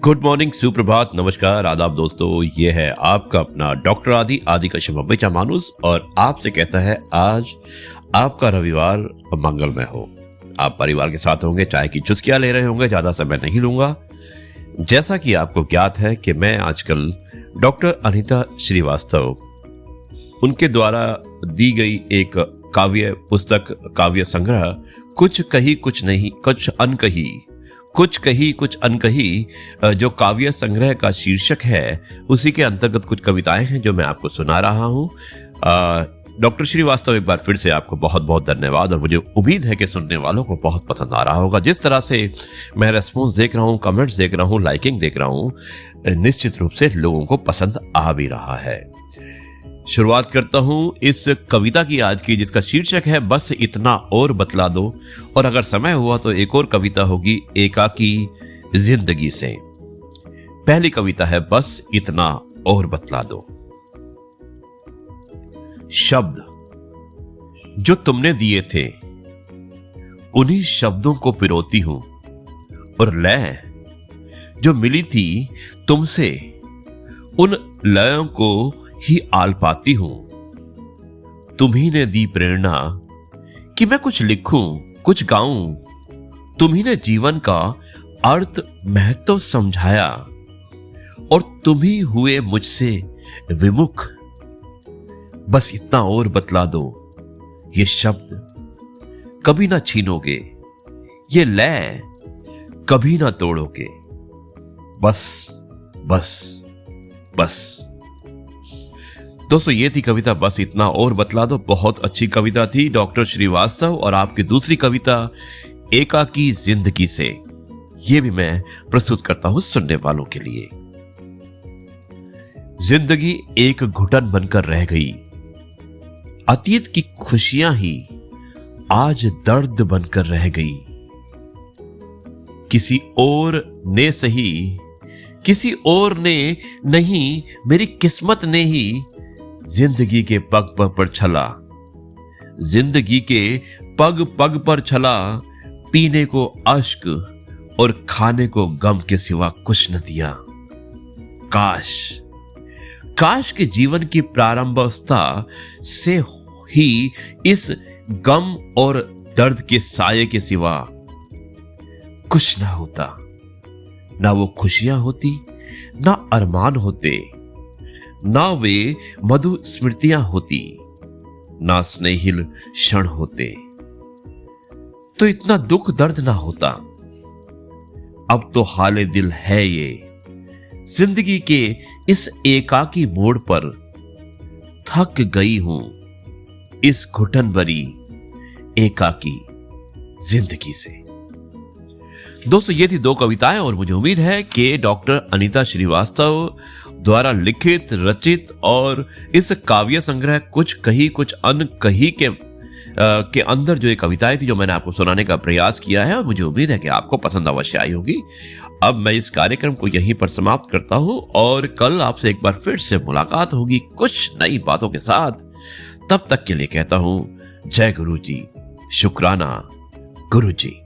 Good morning, सुप्रभात, नमस्कार, आदाब दोस्तों। ये है आपका अपना डॉक्टर आदि कश्यप बेचा मानुस और आपसे कहता है आज आपका रविवार मंगलमय हो। आप परिवार के साथ होंगे, चाय की चुस्कियां ले रहे होंगे। ज्यादा समय नहीं लूंगा। जैसा कि आपको ज्ञात है कि मैं आजकल डॉक्टर अनीता श्रीवास्तव उनके द्वारा दी गई एक काव्य पुस्तक, काव्य संग्रह कुछ कही कुछ नहीं कुछ अनकही, कुछ कही कुछ अनकही, जो काव्य संग्रह का शीर्षक है, उसी के अंतर्गत कुछ कविताएं हैं जो मैं आपको सुना रहा हूं। डॉक्टर श्रीवास्तव, एक बार फिर से आपको बहुत बहुत धन्यवाद और मुझे उम्मीद है कि सुनने वालों को बहुत पसंद आ रहा होगा। जिस तरह से मैं रेस्पॉन्स देख रहा हूं, कमेंट्स देख रहा हूं, लाइकिंग देख रहा हूं, निश्चित रूप से लोगों को पसंद आ भी रहा है। शुरुआत करता हूं इस कविता की आज की, जिसका शीर्षक है बस इतना और बतला दो। और अगर समय हुआ तो एक और कविता होगी एकाकी जिंदगी से। पहली कविता है बस इतना और बतला दो। शब्द जो तुमने दिए थे उन्हीं शब्दों को पिरोती हूं, और लय जो मिली थी तुमसे उन लयों को ही आल पाती हूं। तुम्ही ने दी प्रेरणा कि मैं कुछ लिखूं, कुछ गाऊं। तुम्ही ने जीवन का अर्थ महत्व समझाया और तुम्ही हुए मुझसे विमुख। बस इतना और बतला दो, ये शब्द कभी ना छीनोगे, ये लय कभी ना तोड़ोगे। बस बस बस। दोस्तों, ये थी कविता बस इतना और बतला दो। बहुत अच्छी कविता थी डॉक्टर श्रीवास्तव। और आपकी दूसरी कविता एकाकी जिंदगी से, ये भी मैं प्रस्तुत करता हूं सुनने वालों के लिए। जिंदगी एक घुटन बनकर रह गई, अतीत की खुशियां ही आज दर्द बनकर रह गई। किसी और ने सही, किसी और ने नहीं, मेरी किस्मत ने ही जिंदगी के पग पग पर छला, जिंदगी के पग पग पर छला। पीने को अश्क और खाने को गम के सिवा कुछ न दिया। काश के जीवन की प्रारंभावस्था से ही इस गम और दर्द के साये के सिवा कुछ ना होता। ना वो खुशियां होती, ना अरमान होते, ना वे मधु स्मृतियां होती, ना स्नेहिल क्षण होते, तो इतना दुख दर्द ना होता। अब तो हाले दिल है ये, जिंदगी के इस एकाकी मोड़ पर थक गई हूं, इस घुटन भरी एकाकी जिंदगी से। दोस्तों, ये थी दो कविताएं और मुझे उम्मीद है कि डॉक्टर अनीता श्रीवास्तव द्वारा लिखित, रचित और इस काव्य संग्रह कुछ कही कुछ अनकही के अंदर जो ये कविताएं थी जो मैंने आपको सुनाने का प्रयास किया है, और मुझे उम्मीद है कि आपको पसंद अवश्य आई होगी। अब मैं इस कार्यक्रम को यहीं पर समाप्त करता हूं और कल आपसे एक बार फिर से मुलाकात होगी कुछ नई बातों के साथ। तब तक के लिए कहता हूं जय गुरु जी, शुक्राना गुरु जी।